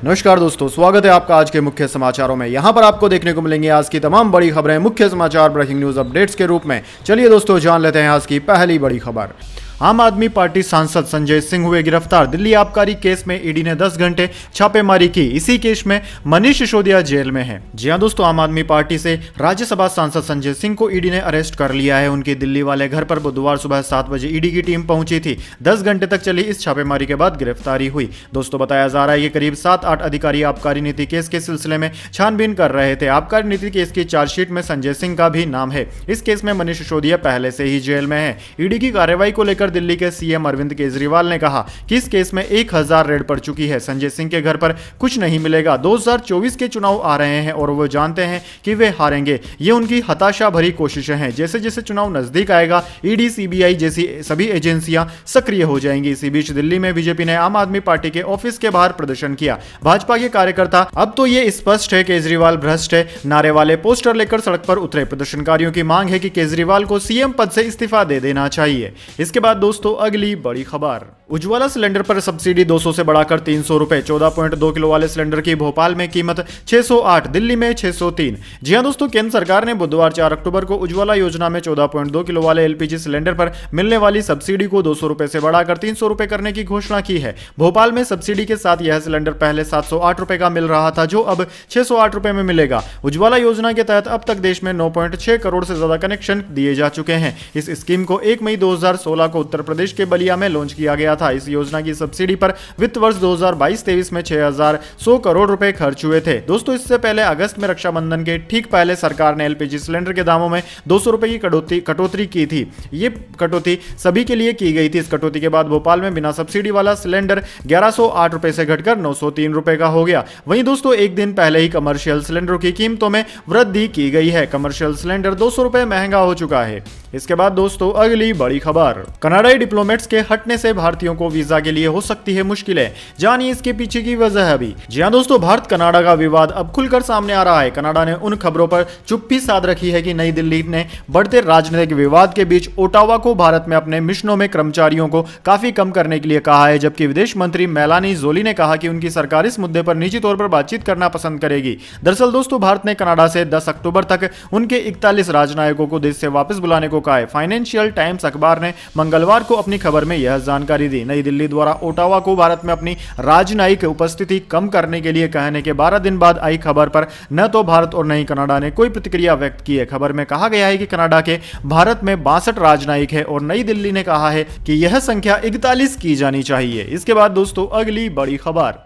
नमस्कार दोस्तों, स्वागत है आपका आज के मुख्य समाचारों में। यहां पर आपको देखने को मिलेंगे आज की तमाम बड़ी खबरें मुख्य समाचार ब्रेकिंग न्यूज अपडेट्स के रूप में। चलिए दोस्तों, जान लेते हैं आज की पहली बड़ी खबर। आम आदमी पार्टी सांसद संजय सिंह हुए गिरफ्तार। दिल्ली आबकारी केस में ईडी ने 10 घंटे छापेमारी की। इसी केस में मनीष सिसोदिया जेल में है। जी हां दोस्तों, आम आदमी पार्टी से राज्यसभा सांसद संजय सिंह को ईडी ने अरेस्ट कर लिया है। उनके दिल्ली वाले घर पर बुधवार सुबह 7 बजे ईडी की टीम पहुंची थी। 10 घंटे तक चली इस छापेमारी के बाद गिरफ्तारी हुई। दोस्तों, बताया जा रहा है कि करीब 7-8 अधिकारी आबकारी नीति केस के सिलसिले में छानबीन कर रहे थे। आबकारी नीति केस की चार्जशीट में संजय सिंह का भी नाम है। इस केस में मनीष सिसोदिया पहले से ही जेल में है। ईडी की कार्रवाई को लेकर दिल्ली के सीएम अरविंद केजरीवाल ने कहा कि इस केस में 1000 रेड पड़ चुकी है। संजय सिंह के घर पर कुछ नहीं मिलेगा। 2024 के चुनाव आ रहे हैं और वो जानते हैं कि वे हारेंगे। ये उनकी हताशा भरी कोशिशें हैं। जैसे जैसे चुनाव नजदीक आएगा, ईडी, सीबीआई जैसी सभी एजेंसियां सक्रिय हो जाएंगी। इसी बीच दिल्ली में बीजेपी ने आम आदमी पार्टी के ऑफिस के बाहर प्रदर्शन किया। भाजपा के कार्यकर्ता अब तो ये स्पष्ट है केजरीवाल भ्रष्ट है नारे वाले पोस्टर लेकर सड़क पर उतरे। प्रदर्शनकारियों की मांग है कि केजरीवाल को सीएम पद से इस्तीफा दे देना चाहिए। इसके बाद दोस्तों, अगली बड़ी खबर। उज्ज्वला सिलेंडर पर सब्सिडी 200 से बढ़ाकर 300 रुपए। 14.2 किलो वाले सिलेंडर की भोपाल में कीमत 608, दिल्ली में 603। जी हां दोस्तों, केंद्र सरकार ने बुधवार 4 अक्टूबर को उज्ज्वला योजना में 14.2 किलो वाले एलपीजी सिलेंडर पर मिलने वाली सब्सिडी को 200 रुपए से बढ़ाकर 300 रुपए करने की घोषणा की है। भोपाल में सब्सिडी के साथ यह सिलेंडर पहले 708 रुपए का मिल रहा था, जो अब 608 रुपए में मिलेगा। उज्ज्वला योजना के तहत अब तक देश में 9.6 करोड़ से ज्यादा कनेक्शन दिए जा चुके हैं। इस स्कीम को 1 मई 2016 को उत्तर प्रदेश के बलिया में लॉन्च किया गया था। इस योजना की सब्सिडी पर वित्त वर्ष 2022-23 में 6100 करोड़ रुपए खर्च हुए थे। दोस्तों, इससे पहले अगस्त में रक्षाबंधन के ठीक पहले सरकार ने एलपीजी सिलेंडर के दामों में 200 रुपए की कटौती की थी। ये कटौती सभी के लिए की गई थी। इस कटौती के बाद भोपाल में बिना सब्सिडी वाला सिलेंडर 1108 रुपए से घटकर 903 रुपए का हो गया। वहीं दोस्तों, एक दिन पहले ही कमर्शियल सिलेंडरों की कीमतों में वृद्धि की गई है। कमर्शियल सिलेंडर 200 रुपए महंगा हो चुका है। इसके बाद दोस्तों, अगली बड़ी खबर। कनाडाई डिप्लोमेट्स के हटने से भारतीयों को वीजा के लिए हो सकती है मुश्किलें। जानिए इसके पीछे की वजह अभी। जी हां दोस्तों, भारत कनाडा का विवाद अब खुलकर सामने आ रहा है। कनाडा ने उन खबरों पर चुप्पी साध रखी है कि नई दिल्ली ने बढ़ते राजनीतिक विवाद के बीच ओटावा को भारत में अपने मिशनों में कर्मचारियों को काफी कम करने के लिए कहा है, जबकि विदेश मंत्री मेलानी जोली ने कहा कि उनकी सरकार इस मुद्दे पर निजी तौर पर बातचीत करना पसंद करेगी। दरअसल दोस्तों, भारत ने कनाडा से 10 अक्टूबर तक उनके 41 राजनयिकों को देश से वापस बुलाने को कहा है। फाइनेंशियल टाइम्स अखबार ने मंगलवार को अपनी खबर में यह जानकारी दी। नई दिल्ली द्वारा ओटावा को भारत में अपनी राजनयिक उपस्थिति कम करने के लिए कहने के 12 दिन बाद आई खबर पर न तो भारत और न ही कनाडा ने कोई प्रतिक्रिया व्यक्त की है। खबर में कहा गया है कि कनाडा के भारत में 62 राजनयिक है और नई दिल्ली ने कहा है कि यह संख्या 41 की जानी चाहिए। इसके बाद दोस्तों, अगली बड़ी खबर।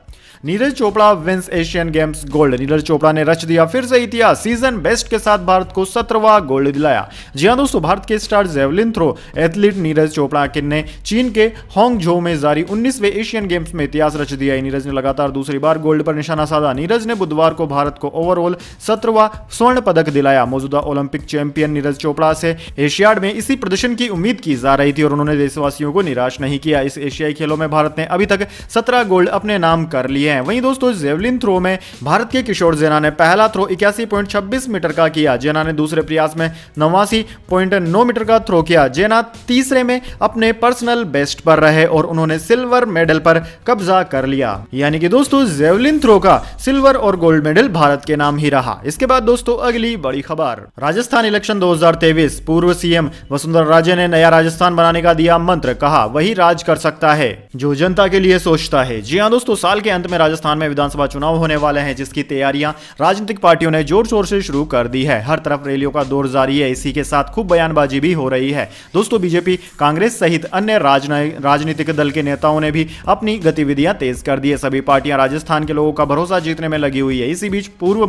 Neeraj Chopra wins Asian Games gold. Neeraj Chopra ने रच दिया फिर से इतिहास। सीजन बेस्ट के साथ भारत को 17वां गोल्ड दिलाया। जी हां दोस्तों, भारत के star javelin throw athlete Neeraj Chopra ने चीन के हांगझोउ में जारी 19वें एशियन गेम्स में इतिहास रच दिया है। नीरज ने लगातार दूसरी बार गोल्ड पर निशाना साधा। नीरज ने बुधवार को भारत को ओवरऑल 17वां स्वर्ण पदक दिलाया। मौजूदा ओलंपिक चैंपियन नीरज चोपड़ा से एशियाड में इसी प्रदर्शन की उम्मीद की जा रही थी और उन्होंने देशवासियों को निराश नहीं किया। इस एशियाई खेलों में भारत ने अभी तक 17 गोल्ड अपने नाम कर लिए हैं। वहीं दोस्तों, जेवलिन थ्रो में भारत के किशोर जेना ने पहला थ्रो 81.26 मीटर का किया। जेना ने दूसरे प्रयास में 89.9 मीटर का थ्रो किया। जेना तीसरे में अपने पर्सनल बेस्ट पर रहे और उन्होंने सिल्वर मेडल पर कब्जा कर लिया। यानी कि दोस्तों, जेवलिन थ्रो का सिल्वर और गोल्ड मेडल भारत के नाम ही रहा। इसके बाद दोस्तों, अगली बड़ी खबर। राजस्थान इलेक्शन 2023। पूर्व सीएम वसुंधरा राजे ने नया राजस्थान बनाने का दिया मंत्र। कहा वही राज कर सकता है जो जनता के लिए सोचता है। जी हां दोस्तों, साल के अंत में राजस्थान में विधानसभा चुनाव होने वाले हैं, जिसकी तैयारियां राजनीतिक पार्टियों ने जोर शोर से शुरू कर दी है। हर तरफ रैलियों का दौर जारी है। इसी के साथ खूब बयानबाजी भी हो रही है। दोस्तों, बीजेपी, कांग्रेस सहित अन्य राजनीतिक दल के नेताओं ने भी अपनी गतिविधियां तेज कर दी है। सभी पार्टियां राजस्थान के लोगों का भरोसा जीतने में लगी हुई है। इसी बीच पूर्व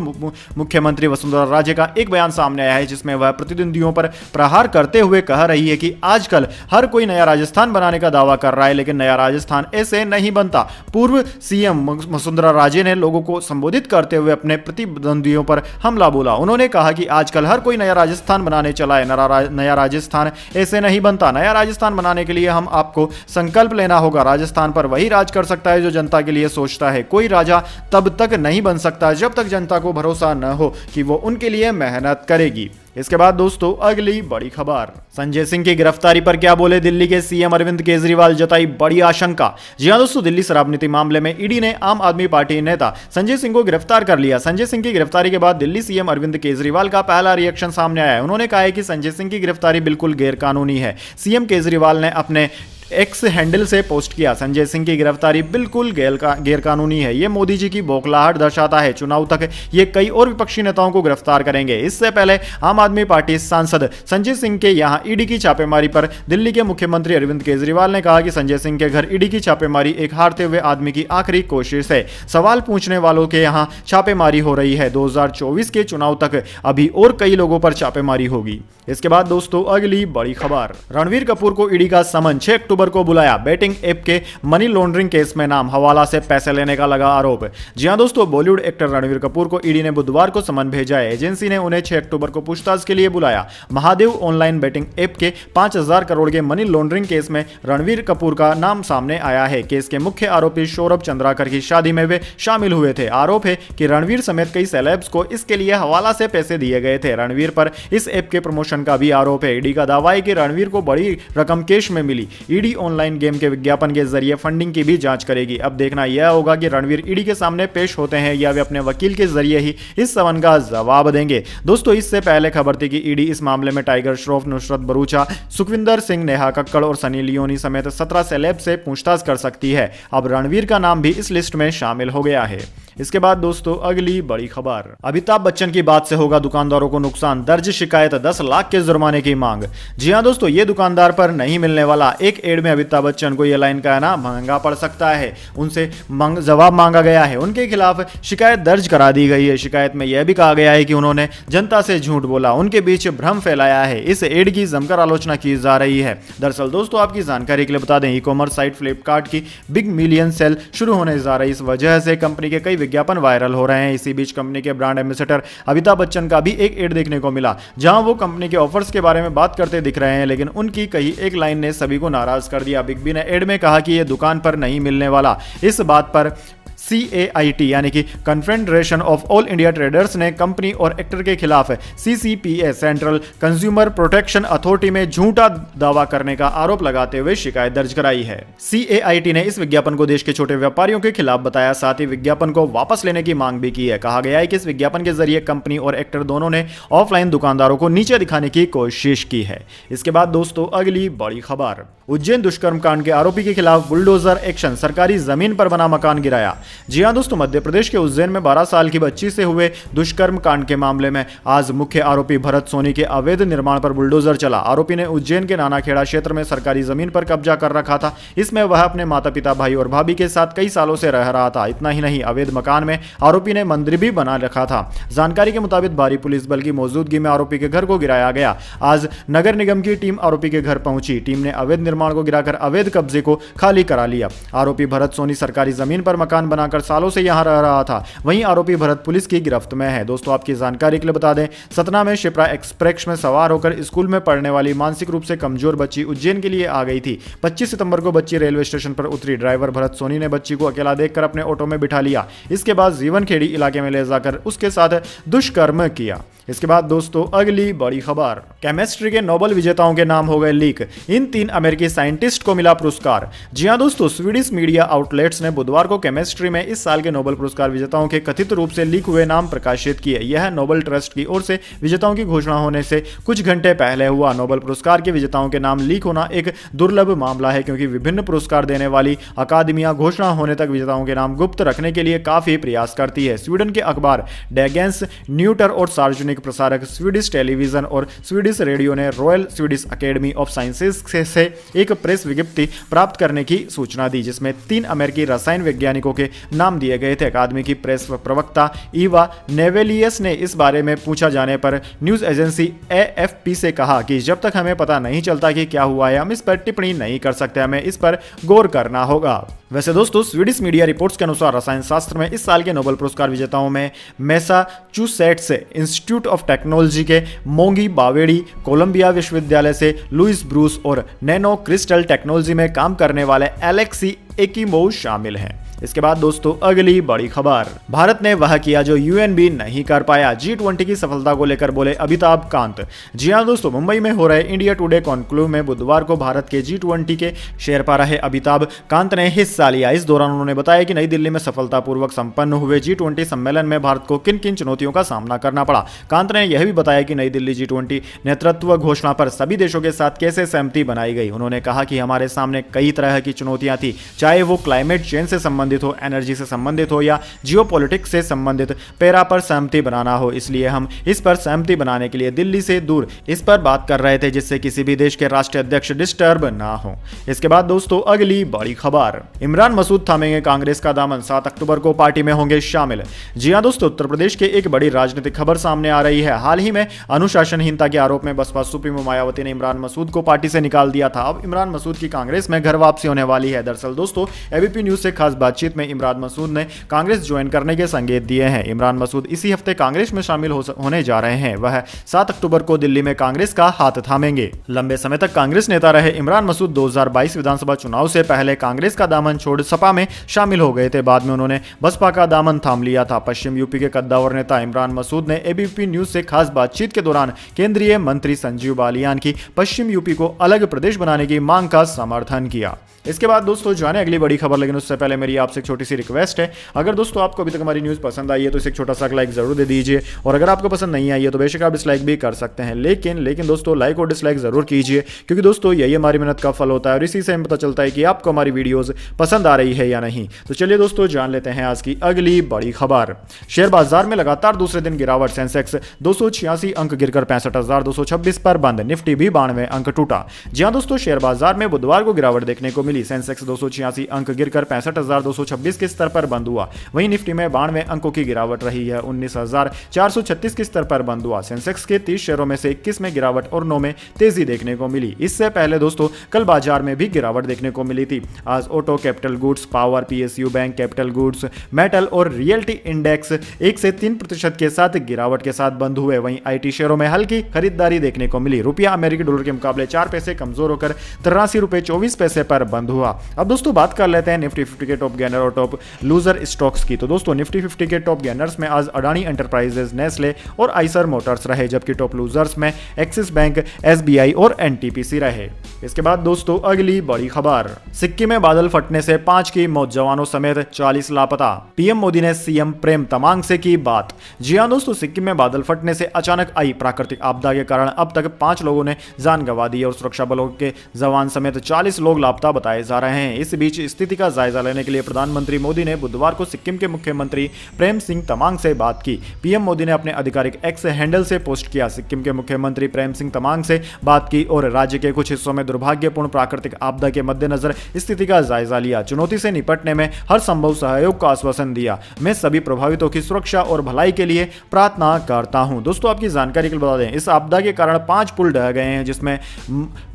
मुख्यमंत्री वसुंधरा राजे का एक बयान सामने आया है, जिसमें वह प्रतिद्वंदियों पर प्रहार करते हुए कह रही है कि आजकल हर कोई नया राजस्थान बनाने का दावा कर रहा है, लेकिन नया राजस्थान ऐसे नहीं बनता। पूर्व सीएम वसुंधरा राजे ने लोगों को संबोधित करते हुए अपने प्रतिद्वंदियों पर हमला बोला। उन्होंने कहा कि आजकल हर कोई नया राजस्थान बनाने चला है। नया राजस्थान ऐसे नहीं बनता। नया राजस्थान बनाने के लिए हम आपको संकल्प लेना होगा। राजस्थान पर वही राज कर सकता है जो जनता के लिए सोचता है। कोई राजा तब तक नहीं बन सकता जब तक जनता को भरोसा न हो कि वो उनके लिए मेहनत करेगी। इसके बाद दोस्तों अगली बड़ी खबर, संजय सिंह की गिरफ्तारी पर क्या बोले दिल्ली के सीएम अरविंद केजरीवाल, जताई बड़ी आशंका। जी हां दोस्तों, दिल्ली शराब नीति मामले में ईडी ने आम आदमी पार्टी नेता संजय सिंह को गिरफ्तार कर लिया। संजय सिंह की गिरफ्तारी के बाद दिल्ली सीएम अरविंद केजरीवाल का पहला रिएक्शन सामने आया है। उन्होंने कहा है कि संजय सिंह की गिरफ्तारी बिल्कुल गैरकानूनी है। सीएम केजरीवाल ने अपने एक्स हैंडल से पोस्ट किया, संजय सिंह की गिरफ्तारी बिल्कुल गैरकानूनी है। ये मोदी जी की बौखलाहट दर्शाता है। चुनाव तक ये कई और विपक्षी नेताओं को गिरफ्तार करेंगे। इससे पहले आम आदमी पार्टी सांसद संजय सिंह के यहां ईडी की छापेमारी पर दिल्ली के मुख्यमंत्री अरविंद केजरीवाल ने कहा कि संजय सिंह के घर ईडी की छापेमारी एक हारते हुए आदमी की आखिरी कोशिश है। सवाल पूछने वालों के यहां छापेमारी हो रही है। 2024 के चुनाव तक अभी और कई लोगों पर छापेमारी होगी। इसके बाद दोस्तों अगली बड़ी खबर, रणवीर कपूर को ईडी का समन, 6 अक्टूबर को बुलाया। बैटिंग ऐप के मनी लॉन्ड्रिंग केस में नाम, हवाला से पैसे लेने का लगा आरोप। जी हां दोस्तों, बॉलीवुड एक्टर रणवीर कपूर को ईडी ने बुधवार को समन भेजा है। एजेंसी ने उन्हें 6 अक्टूबर को पूछताछ के लिए बुलाया। महादेव ऑनलाइन बैटिंग ऐप के 5000 करोड़ के मनी लॉन्ड्रिंग केस में रणवीर कपूर का नाम सामने आया है। केस के मुख्य आरोपी सौरभ चंद्राकर की शादी में वे शामिल हुए थे। आरोप है कि रणवीर समेत कई सेलेब्स को इसके लिए हवाला से पैसे दिए गए थे। रणवीर पर इस ऐप के प्रमोशन का भी आरोप है। ईडी का दावा है कि रणवीर को बड़ी रकम कैश में मिली। ईडी ऑनलाइन गेम के विज्ञापन के जरिए फंडिंग की भी जांच करेगी। अब देखना यह होगा कि रणवीर ईडी के सामने पेश होते हैं या वे अपने वकील के जरिए ही इस समन का जवाब देंगे। दोस्तों, इससे पहले खबर थी कि ईडी इस मामले में टाइगर श्रॉफ, नुसरत भरूचा, सुखविंदर सिंह, नेहा कक्कड़ और सनी लियोनी समेत 17 सेलेब से पूछताछ कर सकती है। अब रणवीर का नाम भी इस लिस्ट में शामिल हो गया है। इसके बाद दोस्तों अगली बड़ी खबर, अमिताभ बच्चन की बात से होगा दुकानदारों को नुकसान, दर्ज शिकायत, 10 लाख के जुर्माने की मांग। जी हां दोस्तों, ये दुकानदार पर नहीं मिलने वाला। एक एड में अमिताभ बच्चन को यह लाइन कहना महंगा पड़ सकता है। उनसे जवाब मांगा गया है। उनके खिलाफ शिकायत दर्ज करा दी गई है। शिकायत में यह भी कहा गया है कि उन्होंने जनता से झूठ बोला, उनके बीच भ्रम फैलाया है। इस एड की जमकर आलोचना की जा रही है। दरअसल दोस्तों, आपकी जानकारी के लिए बता दें, ई कॉमर्स साइट फ्लिपकार्ट की बिग मिलियन सेल शुरू होने जा रही। इस वजह से कंपनी के कई विज्ञापन वायरल हो रहे हैं। इसी बीच कंपनी के ब्रांड एम्बेसडर अमिताभ बच्चन का भी एक एड देखने को मिला, जहां वो कंपनी के ऑफर्स के बारे में बात करते दिख रहे हैं, लेकिन उनकी कही एक लाइन ने सभी को नाराज कर दिया। बिग बी ने एड में कहा कि यह दुकान पर नहीं मिलने वाला। इस बात पर CAIT यानी कि confederation of all India traders ने कंपनी और एक्टर के खिलाफ CCPA central consumer protection authority में झूठा दावा करने का आरोप लगाते हुए शिकायत दर्ज कराई है। CAIT ने इस विज्ञापन को देश के छोटे व्यापारियों के खिलाफ बताया, साथ ही विज्ञापन को वापस लेने की मांग भी की है। कहा गया है कि इस विज्ञापन के जरिए कंपनी और एक्टर दोनों ने ऑफलाइन दुकानदारों को नीचे दिखाने की कोशिश की है। इसके बाद दोस्तों अगली बड़ी खबर, उज्जैन दुष्कर्म कांड के आरोपी के खिलाफ बुलडोजर एक्शन, सरकारी जमीन पर बना मकान गिराया। जी हां दोस्तों, मध्य प्रदेश के उज्जैन में 12 साल की बच्ची से हुए दुष्कर्म कांड के मामले में आज मुख्य आरोपी भरत सोनी के अवैध निर्माण पर बुलडोजर चला। आरोपी ने उज्जैन के नानाखेड़ा क्षेत्र में सरकारी जमीन पर कब्जा कर रखा था। इसमें वह अपने माता पिता, भाई और भाभी के साथ कई सालों से रह रहा था। इतना ही नहीं, अवैध मकान में आरोपी ने मंदिर भी बना रखा था। जानकारी के मुताबिक भारी पुलिस बल की मौजूदगी में आरोपी के घर को गिराया गया। आज नगर निगम की टीम आरोपी के घर पहुंची। टीम ने अवैध निर्माण को गिराकर अवैध कब्जे को खाली करा लिया। आरोपी भरत सोनी सरकारी जमीन पर मकान बनाकर सालों से यहां रह रहा था। वहीं आरोपी भरत पुलिस की गिरफ्त में है। दोस्तों, आपकी जानकारी के लिए बता दें, सतना में शिप्रा एक्सप्रेस में सवार होकर स्कूल में पढ़ने वाली मानसिक रूप से कमजोर बच्ची उज्जैन के लिए आ गई थी। 25 सितंबर को बच्ची रेलवे स्टेशन पर उतरी। ड्राइवर भरत सोनी ने बच्ची को अकेला देखकर अपने ऑटो में बिठा लिया। इसके बाद जीवन खेड़ी इलाके में ले जाकर उसके साथ दुष्कर्म किया। इसके बाद दोस्तों अगली बड़ी खबर, केमिस्ट्री के नोबेल विजेताओं के नाम हो गए लीक। इन 3 अमेरिकी साइंटिस्ट को मिला पुरस्कार। जी हां दोस्तों, स्वीडिश मीडिया आउटलेट्स ने बुधवार को केमिस्ट्री में इस साल के नोबेल पुरस्कार विजेताओं के कथित रूप से लीक हुए नाम प्रकाशित किए। यह नोबेल ट्रस्ट की ओर से विजेताओं की घोषणा होने से कुछ घंटे पहले हुआ। नोबेल पुरस्कार के विजेताओं के नाम लीक होना एक दुर्लभ मामला है, क्योंकि विभिन्न पुरस्कार देने वाली अकादमियां घोषणा होने तक विजेताओं के नाम गुप्त रखने के लिए काफी प्रयास करती है। स्वीडन के अखबार डेगेंस न्यूटर और सार्वजनिक प्रसारक स्वीडिश टेलीविजन और स्वीडिश रेडियो ने royal Swedish academy of sciences से एक प्रेस विज्ञप्ति प्राप्त करने की सूचना दी, जिसमें 3 अमेरिकी रसायन वैज्ञानिकों के नाम दिए गए थे। अकादमी की प्रेस प्रवक्ता ईवा नेवेलियस ने इस बारे में पूछा जाने पर न्यूज एजेंसी AFP से कहा कि जब तक हमें पता नहीं चलता कि क्या हुआ है, हम इस पर टिप्पणी नहीं कर सकते, हमें इस पर गौर करना होगा। वैसे दोस्तों, स्वीडिश मीडिया रिपोर्ट्स के अनुसार रसायन शास्त्र में इस साल के नोबेल पुरस्कार विजेताओं में मैसाचुसेट्स इंस्टीट्यूट ऑफ टेक्नोलॉजी के मोंगी बावेडी, कोलंबिया विश्वविद्यालय से लुइस ब्रूस और नैनो क्रिस्टल टेक्नोलॉजी में काम करने वाले एलेक्सी एकिमोव शामिल हैं। इसके बाद दोस्तों अगली बड़ी खबर, भारत ने वह किया जो यूएनबी नहीं कर पाया, G20 की सफलता को लेकर बोले अमिताभ कांत। जी हां दोस्तों, मुंबई में हो रहे इंडिया टुडे कॉन्क्लेव में बुधवार को भारत के G20 के शेरपा रहे अमिताभ कांत ने हिस्सा लिया। इस दौरान उन्होंने बताया कि नई दिल्ली में सफलतापूर्वक संपन्न हुए G20 सम्मेलन में भारत को किन किन चुनौतियों का सामना करना पड़ा। कांत ने यह भी बताया कि नई दिल्ली G20 नेतृत्व घोषणा पर सभी देशों के साथ कैसे सहमति बनाई गई। उन्होंने कहा कि हमारे सामने कई तरह की चुनौतियां थी, चाहे वो क्लाइमेट चेंज से संबंधित हो, एनर्जी से संबंधित हो या जियोपॉलिटिक्स से संबंधित पैरा पर सहमति बनाना हो। इसलिए हम इस पर सहमति बनाने के लिए दिल्ली से दूर इस पर बात कर रहे थे जिससे किसी भी देश के राष्ट्रीय अध्यक्ष डिस्टर्ब ना हो। इसके बाद दोस्तों अगली बड़ी खबर, इमरान मसूद थामेंगे कांग्रेस का दामन, 7 अक्टूबर को पार्टी में होंगे शामिल। जी हां दोस्तों, उत्तर प्रदेश के एक बड़ी राजनीतिक खबर सामने आ रही है। हाल ही में अनुशासनहीनता के आरोप में बसपा सुप्रीमो मायावती ने इमरान मसूद को पार्टी से निकाल दिया था। अब इमरान मसूद की कांग्रेस में घर वापसी होने वाली है। दरअसल दोस्तों, एबीपी न्यूज से खास बातचीत में इमरान मसूद ने कांग्रेस ज्वाइन करने के संकेत दिए हैं। इमरान मसूद इसी हफ्ते कांग्रेस में शामिल होने जा रहे हैं। वह 7 अक्टूबर को दिल्ली में कांग्रेस का हाथ थामेंगे। लंबे समय तक कांग्रेस नेता रहे इमरान मसूद 2022 विधानसभा चुनाव से पहले कांग्रेस का दामन छोड़ सपा में शामिल हो गए थे। बाद में उन्होंने बसपा का दामन थाम लिया था। पश्चिम यूपी के कद्दावर नेता इमरान मसूद ने एबीपी न्यूज से खास बातचीत के दौरान केंद्रीय मंत्री संजीव बालियान की पश्चिम यूपी को अलग प्रदेश बनाने की मांग का समर्थन किया। इसके बाद दोस्तों जाने अगली बड़ी खबर, लेकिन उससे पहले मेरी आपसे एक छोटी सी रिक्वेस्ट है, अगर दोस्तों आपको अभी तक हमारी न्यूज़ पसंद आई है तो इसे एक छोटा सा लाइक जरूर दे दीजिए, और अगर आपको पसंद नहीं आई है तो बेशक आप डिसलाइक भी कर सकते हैं, लेकिन दोस्तों लाइक और डिसलाइक जरूर कीजिए, क्योंकि दोस्तों यही हमारी मेहनत का फल होता है और इसी से हमें पता चलता है कि आपको हमारी वीडियोज़ पसंद आ रही है या नहीं। तो चलिए दोस्तों जान लेते हैं आज की अगली बड़ी खबर। शेयर बाजार में लगातार दूसरे दिन गिरावट, सेंसेक्स 286 अंक गिरकर 65,226 पर बंद, निफ्टी भी 92 अंक टूटा। जी हां दोस्तों, शेयर बाजार में बुधवार को गिरावट देखने को मिली। सेंसेक्स 286 अंक गिरकर 65,226 के स्तर पर बंद हुआ। वहीं निफ्टी में 92 अंकों की गिरावट रही है, 19,436 के स्तर पर बंद हुआ। सेंसेक्स के 30 शेयरों में से 21 में गिरावट और 9 में तेजी देखने को मिली। इससे पहले दोस्तों कल बाजार में भी गिरावट देखने को मिली थी। आज auto, capital goods, power, PSU bank, capital goods, metal और रियल्टी इंडेक्स 1 से 3% के साथ गिरावट के साथ बंद हुए। वहीं आईटी शेयरों में हल्की खरीदारी देखने को मिली। रुपया अमेरिकी डॉलर के मुकाबले 4 पैसे कमजोर होकर 83 रुपए 24 पैसे पर बंद हुआ। अब दोस्तों बात कर लेते हैं निफ्टी 50 के टॉप गेनर और टॉप लूजर स्टॉक्स की। तो दोस्तों निफ्टी 50 के टॉप गेनर्स में आज अडानी एंटरप्राइजेज, नेस्ले और आइसर मोटर्स रहे, जबकि टॉप लूजर्स में एक्सिस बैंक, एसबीआई और एनटीपीसी रहे। इसके बाद दोस्तों अगली बड़ी खबर, सिक्किम में बादल फटने से 5 की मौत, जवानों समेत 40 लापता। पीएम मोदी ने सीएम प्रेम तमांग से की बात। जी हां दोस्तों, सिक्किम में बादल फटने से अचानक आई प्राकृतिक आपदा के कारण अब तक 5 लोगों ने जान गंवा दी और सुरक्षा बलों के जवान समेत 40 लोग लापता बताए जा रहे हैं। इस बीच स्थिति का जायजा लेने के लिए प्रधानमंत्री मोदी ने बुधवार को सिक्किम के मुख्यमंत्री प्रेम सिंह तमांग से बात की। पीएम मोदी ने अपने आधिकारिक एक्स हैंडल से पोस्ट किया। सिक्किम के मुख्यमंत्री प्रेम सिंह तमांग से बात की और राज्य के कुछ हिस्सों में दुर्भाग्यपूर्ण प्राकृतिक आपदा के मद्देनजर स्थिति का जायजा लिया। चुनौती से निपटने में हर संभव सहयोग का आश्वासन दिया। मैं सभी प्रभावितों की सुरक्षा और भलाई के लिए प्रार्थना करता हूं। दोस्तों आपकी जानकारी के लिए बता दें, इस आपदा के कारण 5 पुल ढह गए हैं, जिसमें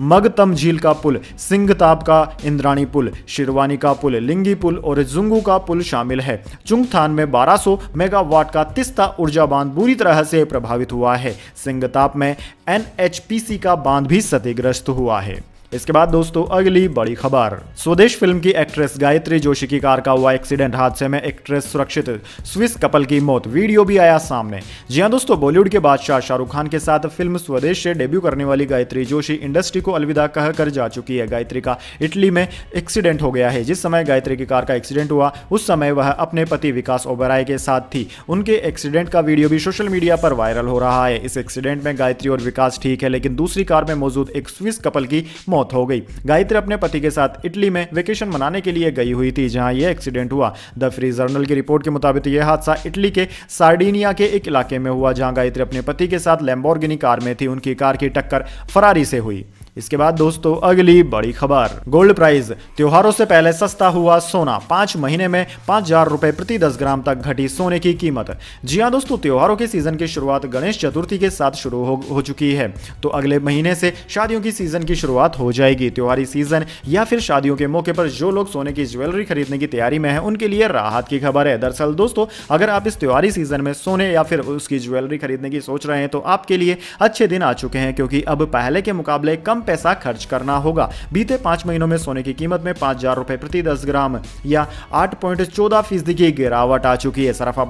मगतम झील का पुल, सिंगताप का इंद्राणी पुल, शिरवानी का पुल, लिंगी पुल और जुंगू का पुल शामिल है। चुंगथान में 1200 मेगावाट का तिस्ता ऊर्जा बांध बुरी तरह से प्रभावित हुआ है। सिंगताप में एनएचपीसी का बांध भी क्षतिग्रस्त हुआ है। इसके बाद दोस्तों अगली बड़ी खबर, स्वदेश फिल्म की एक्ट्रेस गायत्री जोशी की कार का हुआ एक्सीडेंट, हादसे में एक्ट्रेस सुरक्षित, स्विस कपल की मौत, वीडियो भी आया सामने। जी हां दोस्तों, बॉलीवुड के बादशाह शाहरुख खान के साथ फिल्म स्वदेश से डेब्यू करने वाली गायत्री जोशी इंडस्ट्री को अलविदा कहकर जा चुकी है। गायत्री का इटली में एक्सीडेंट हो गया है। जिस समय गायत्री की कार का एक्सीडेंट हुआ उस समय वह अपने पति विकास ओबेरॉय के साथ थी। उनके एक्सीडेंट का वीडियो भी सोशल मीडिया पर वायरल हो रहा है। इस एक्सीडेंट में गायत्री और विकास ठीक है, लेकिन दूसरी कार में मौजूद एक स्विस कपल की मौत हो गई। गायत्री अपने पति के साथ इटली में वेकेशन मनाने के लिए गई हुई थी, जहां यह एक्सीडेंट हुआ। द फ्री जर्नल की रिपोर्ट के मुताबिक यह हादसा इटली के सार्डिनिया के एक इलाके में हुआ, जहां गायत्री अपने पति के साथ लैम्बोर्गिनी कार में थी। उनकी कार की टक्कर फरारी से हुई। इसके बाद दोस्तों अगली बड़ी खबर, गोल्ड प्राइस, त्योहारों से पहले सस्ता हुआ सोना, 5 महीने में 5,000 रुपए प्रति 10 ग्राम तक घटी सोने की कीमत। जी हां दोस्तों, त्योहारों के सीजन की शुरुआत गणेश चतुर्थी के साथ शुरू हो चुकी है, तो अगले महीने से शादियों की सीजन की शुरुआत हो जाएगी। त्योहारी सीजन या फिर शादियों के मौके पर जो लोग सोने की ज्वेलरी खरीदने की तैयारी में है उनके लिए राहत की खबर है। दरअसल दोस्तों, अगर आप इस त्योहारी सीजन में सोने या फिर उसकी ज्वेलरी खरीदने की सोच रहे हैं तो आपके लिए अच्छे दिन आ चुके हैं, क्योंकि अब पहले के मुकाबले कम पैसा खर्च करना होगा। बीते 5 महीनों में सोने की कीमत में 5,000 रुपए प्रति 10 ग्राम या 8.14% की गिरावट आ चुकी है। सराफा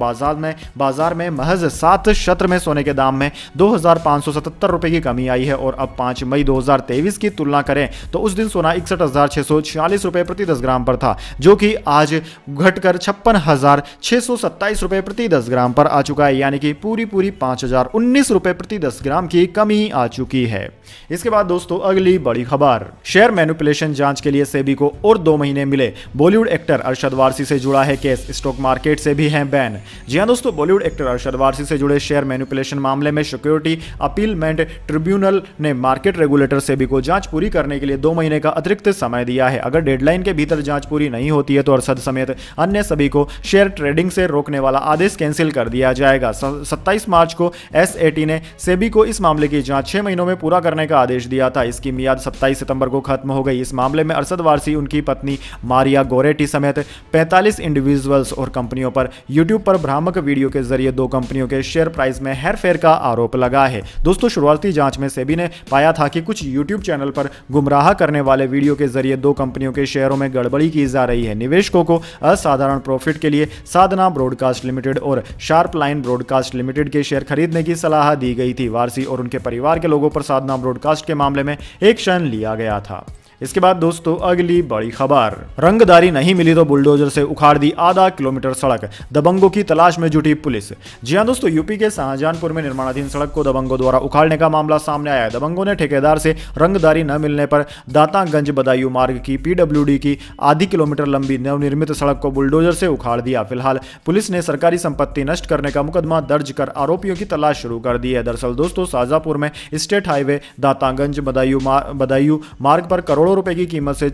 बाजार में महज 7 सत्र में सोने के दाम में 2,577 रुपए की कमी आई है और अब 5 मई 2023 की तुलना करें तो उस दिन सोना 61,646 रुपए प्रति 10 ग्राम पर था, जो कि आज घटकर 56,627 रुपए प्रति 10 ग्राम पर आ चुका है, यानी कि पूरी 5,019 रुपए प्रति 10 ग्राम की कमी आ चुकी है। इसके बाद दोस्तों अगली बड़ी खबर, शेयर मैनिपुलेशन जांच के लिए सेबी को और 2 महीने मिले। बॉलीवुड एक्टर अरशद वारसी से जुड़ा है केस, स्टॉक मार्केट से भी है बैन। जी हां दोस्तों, बॉलीवुड एक्टर अरशद वारसी से जुड़े शेयर मैनिपुलेशन मामले में सिक्योरिटी अपीलमेंट ट्रिब्यूनल ने मार्केट रेगुलेटर सेबी को जांच पूरी करने के लिए 2 महीने का अतिरिक्त समय दिया है। अगर डेडलाइन के भीतर जांच पूरी नहीं होती है तो अरशद समेत अन्य सभी को शेयर ट्रेडिंग से रोकने वाला आदेश कैंसिल कर दिया जाएगा। 27 मार्च को SAT ने सेबी को इस मामले की जांच 6 महीनों में पूरा करने का आदेश दिया था। इसकी मियाद 27 सितंबर को खत्म हो गई। इस मामले में अरशद वारसी, उनकी पत्नी मारिया गोरेटी समेत 45 इंडिविजुअल्स और कंपनियों पर यूट्यूब पर भ्रामक वीडियो के जरिए 2 कंपनियों के शेयर प्राइस में हेरफेर का आरोप लगा है। दोस्तों, शुरुआती जांच में सेबी ने पाया था कि कुछ यूट्यूब चैनल पर गुमराह करने वाले वीडियो के जरिए 2 कंपनियों के शेयरों में गड़बड़ी की जा रही है। निवेशकों को असाधारण प्रॉफिट के लिए साधना ब्रॉडकास्ट लिमिटेड और शार्प लाइन ब्रॉडकास्ट लिमिटेड के शेयर खरीदने की सलाह दी गई थी। वारसी और उनके परिवार के लोगों पर साधना ब्रॉडकास्ट के मामले में एक्शन लिया गया था। इसके बाद दोस्तों अगली बड़ी खबर, रंगदारी नहीं मिली तो बुलडोजर से उखाड़ दी आधा किलोमीटर सड़क, दबंगों की तलाश में जुटी पुलिस। जी हां दोस्तों, यूपी के शाहजहानपुर में निर्माणाधीन सड़क को दबंगों द्वारा उखाड़ने का मामला सामने आया है। दबंगों ने ठेकेदार से रंगदारी न मिलने पर दातागंज बदायूं मार्ग की PWD की आधी किलोमीटर लंबी नवनिर्मित सड़क को बुलडोजर से उखाड़ दिया। फिलहाल पुलिस ने सरकारी संपत्ति नष्ट करने का मुकदमा दर्ज कर आरोपियों की तलाश शुरू कर दी है। दरअसल दोस्तों, शाहजहांपुर में स्टेट हाईवे दातागंज बदायूं मार्ग पर करोड़ों रुपए की कीमत से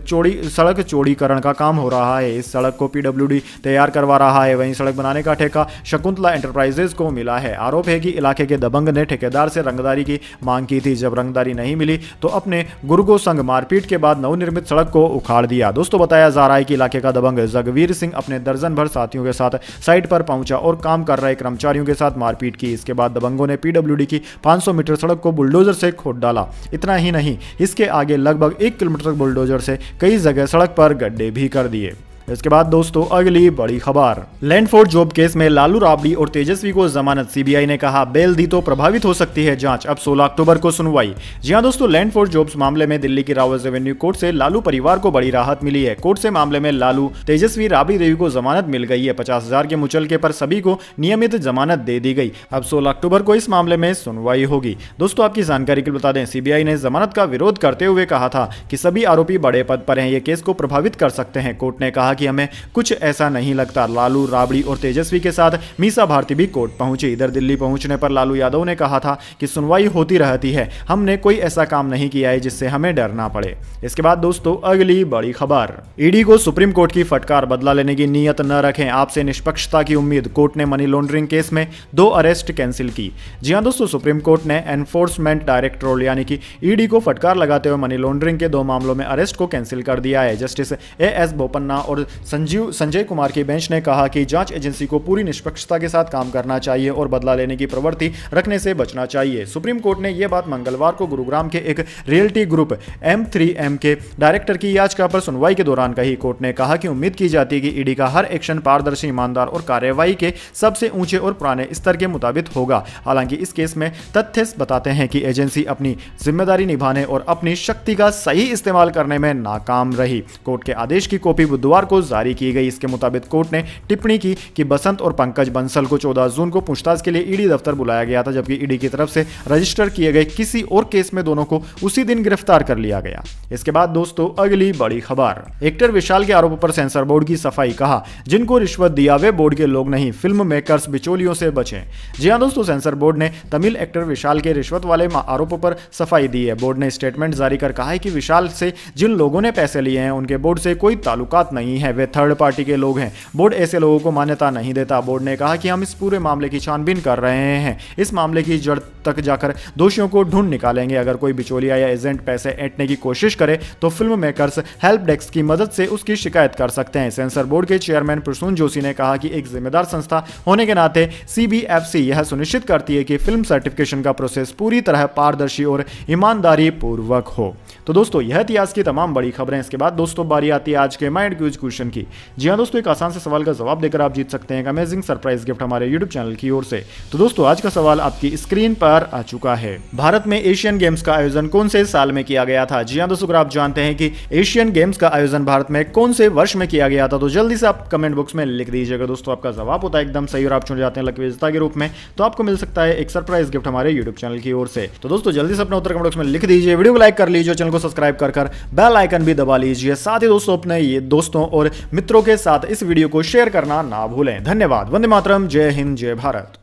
सड़क चौड़ीकरण का काम हो रहा है। इस सड़क को PWD तैयार करवा रहा है। वहीं सड़क बनाने का ठेका शकुंतला एंटरप्राइजेज को मिला है। आरोप है कि इलाके के दबंग ने ठेकेदार से रंगदारी की मांग की थी। जब रंगदारी नहीं मिली तो अपने गुर्गों संग मारपीट के बाद नवनिर्मित सड़क को उखाड़ दिया। दोस्तों, बताया जा रहा है कि इलाके का दबंग जगवीर सिंह अपने दर्जन भर साथियों के साथ साइट पर पहुंचा और काम कर रहे कर्मचारियों के साथ मारपीट की। इसके बाद दबंगों ने PWD की 500 मीटर सड़क को बुलडोजर से खोद डाला। इतना ही नहीं, इसके आगे लगभग 1 किलोमीटर बुलडोजर से कई जगह सड़क पर गड्ढे भी कर दिए। इसके बाद दोस्तों अगली बड़ी खबर, लैंडफोर्ड जॉब केस में लालू राबड़ी और तेजस्वी को जमानत, सीबीआई ने कहा बेल दी तो प्रभावित हो सकती है जांच, अब 16 अक्टूबर को सुनवाई। जी हां दोस्तों, लैंडफोर्ड जॉब्स मामले में दिल्ली की रावत रेवेन्यू कोर्ट से लालू परिवार को बड़ी राहत मिली है। कोर्ट से मामले में लालू, तेजस्वी, राबड़ी देवी को जमानत मिल गई है। 50,000 के मुचलके पर सभी को नियमित जमानत दे दी गई। अब 16 अक्टूबर को इस मामले में सुनवाई होगी। दोस्तों, आपकी जानकारी के लिए बता दें, सीबीआई ने जमानत का विरोध करते हुए कहा था कि सभी आरोपी बड़े पद पर हैं, ये केस को प्रभावित कर सकते हैं। कोर्ट ने कहा कि हमें कुछ ऐसा नहीं लगता। लालू, राबड़ी और तेजस्वी के साथ मीसा भारती भी कोर्ट पहुंची। इधर दिल्ली पहुंचने पर लालू यादव ने कहा था कि सुनवाई होती रहती है, हमने कोई ऐसा काम नहीं किया है जिससे हमें डरना पड़े। इसके बाद दोस्तों अगली बड़ी खबर, ईडी को सुप्रीम कोर्ट की फटकार, बदला लेने की नीयत न रखें, आपसे निष्पक्षता की उम्मीद। कोर्ट ने मनी लॉन्ड्रिंग केस में 2 अरेस्ट कैंसिल की। जी हां दोस्तों, सुप्रीम कोर्ट ने एनफोर्समेंट डायरेक्टरेट यानी कि ईडी को फटकार लगाते हुए मनी लॉन्ड्रिंग के 2 मामलों में अरेस्ट को कैंसिल कर दिया है। जस्टिस AS बोपन्ना और संजय कुमार की बेंच ने कहा कि जांच एजेंसी को पूरी निष्पक्षता के साथ काम करना चाहिए और बदला लेने की प्रवृत्ति रखने से बचना चाहिए। सुप्रीम कोर्ट ने यह बात मंगलवार को गुरुग्राम के एक रियल्टी ग्रुप M3M के डायरेक्टर की याचिका पर सुनवाई के दौरान कही। कोर्ट ने कहा कि उम्मीद की जाती है कि ईडी का हर एक्शन पारदर्शी, ईमानदार और कार्यवाही के सबसे ऊंचे और पुराने स्तर के मुताबिक होगा। हालांकि इस केस में तथ्य बताते हैं कि एजेंसी अपनी जिम्मेदारी निभाने और अपनी शक्ति का सही इस्तेमाल करने में नाकाम रही। कोर्ट के आदेश की कॉपी बुधवार को जारी की गई। इसके मुताबिक कोर्ट ने टिप्पणी की कि बसंत और पंकज बंसल को 14 जून को पूछताछ के लिए ईडी दफ्तर बुलाया गया था, जबकि ईडी की तरफ से रजिस्टर किए गए किसी और केस में दोनों को उसी दिन गिरफ्तार कर लिया गया। इसके बाद दोस्तों अगली बड़ी खबर, एक्टर विशाल के आरोपों पर सेंसर बोर्ड की सफाई, कहा जिनको रिश्वत दिया वे बोर्ड के लोग नहीं, फिल्म मेकर्स बिचौलियों से बचें। जी हां दोस्तों, सेंसर बोर्ड ने तमिल एक्टर विशाल के रिश्वत वाले आरोपों पर सफाई दी है। बोर्ड ने स्टेटमेंट जारी कर कहा है कि विशाल से जिन लोगों ने पैसे लिए हैं उनके बोर्ड से कोई ताल्लुकात नहीं है, वे थर्ड पार्टी के लोग हैं। बोर्ड ऐसे लोगों को मान्यता नहीं देता। बोर्ड ने कहा कि हम इस पूरे मामले की छानबीन कर रहे हैं, इस मामले की जड़ तक जाकर दोषियों को ढूंढ निकालेंगे। अगर कोई बिचौलिया या एजेंट पैसे ऐंठने की कोशिश करे तो फिल्म मेकर्स हेल्प डेस्क की मदद से उसकी शिकायत कर सकते हैं। सेंसर बोर्ड के चेयरमैन प्रसून जोशी ने कहा कि एक जिम्मेदार संस्था होने के नाते CBFC यह सुनिश्चित करती है कि फिल्म सर्टिफिकेशन का प्रोसेस पूरी तरह पारदर्शी और ईमानदारी पूर्वक हो। तो दोस्तों यह थी आज की तमाम बड़ी खबरें। इसके बाद दोस्तों बारी आती है आज के माइंड क्विज क्वेश्चन की। जी हाँ दोस्तों, एक आसान से सवाल का जवाब देकर आप जीत सकते हैं एक अमेजिंग सरप्राइज गिफ्ट हमारे यूट्यूब चैनल की ओर से। तो दोस्तों आज का सवाल आपकी स्क्रीन पर आ चुका है। भारत में एशियन गेम्स का आयोजन कौन से साल में किया गया था? जी हाँ दोस्तों, अगर आप जानते हैं कि एशियन गेम्स का आयोजन भारत में कौन से वर्ष में किया गया था तो जल्दी से आप कमेंट बॉक्स में लिख दीजिएगा। दोस्तों आपका जवाब होता है एकदम सही और आप चुन जाते हैं लकी विजेता के रूप में, तो आपको मिल सकता है एक सरप्राइज गिफ्ट हमारे यूट्यूब चैनल की ओर से। तो दोस्तों जल्दी से अपना उत्तर कमेंट बॉक्स में लिख दीजिए, वीडियो को लाइक कर लीजिए, चैनल को सब्सक्राइब कर बेल आइकन भी दबा लीजिए। साथ ही दोस्तों अपने ये दोस्तों और मित्रों के साथ इस वीडियो को शेयर करना ना भूलें। धन्यवाद। वंदे मातरम। जय हिंद, जय भारत।